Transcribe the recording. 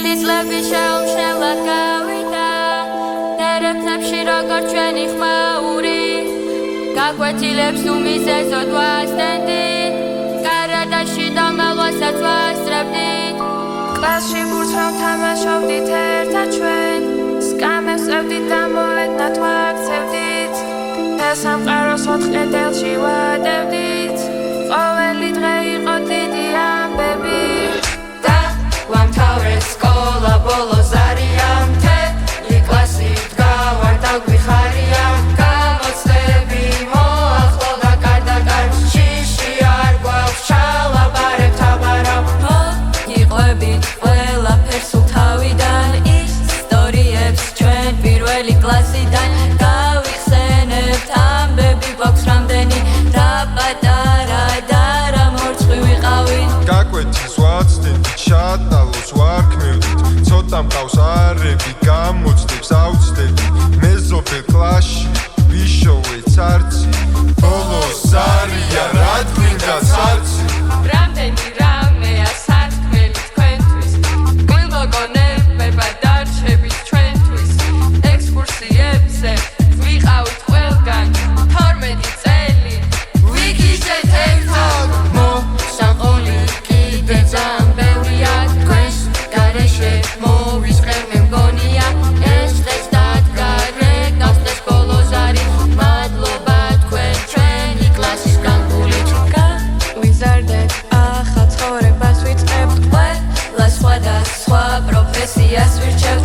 წილი წლები შეუმშნელად გავიდა დერეფნებში როგორ ჩვენი ხმაური გაკვეთილებს თუ მიზეზოდ ვასდენდით გარადაში დამალვასაც ვასწრებდით კლასში ბურთრომ თამაშობდით ერთად ჩვენ სკამებს წევდით და მოედნად ვაქცევდით და სამყაროს ოთხ კედელში ვადევდით ყოველი დღე იყო დიდი ამბები და ვამთავრეთ სკოლა ბოლოს არიან მთელი კლასი დგავარ და გვიხარია გამოცდები მოახლოვდა კარდაკარ შიში არ გვაქვს ჩალაბარებთ აბარავ მოგიყვებით ყველაფერს სულ თავიდან ისტორიებს ჩვენ პირველი კლასიდან გავიხსენებთ ამბები გვაქვს რამდენი და პატარა და რა მორცხვი ვიყავით გაკვეთის ვაცდენთ შატალოს ვარქმევდით ცოტა მყავს არები გამოცდებს ავწდებით მეზობელ კლასში ვიშოვეთ არცი ბოლოს არია რა თქინდა სარცი რამდენი რამეა სათქმელი თქვენთვის გვილმოგონებება დარჩებით ჩვენთვის ექსკურსიებზე ვიყავით ყველგან 12 წელი ვიგიჟდეთ ერთად მოსაყოლი კიდე ძალიან ბევრია თქვენს გარეშე მოვისყევ მე მგონია ეს დღეს დადგა რეკავსდეს ბოლოს არის მადლობა თქვენ ჩვენი კლასის განკულით გავიზარდეთ ახალ ცხოვრებას ვიწყებთ ყველა სხვადასხვა პროფესიას ვირჩევთ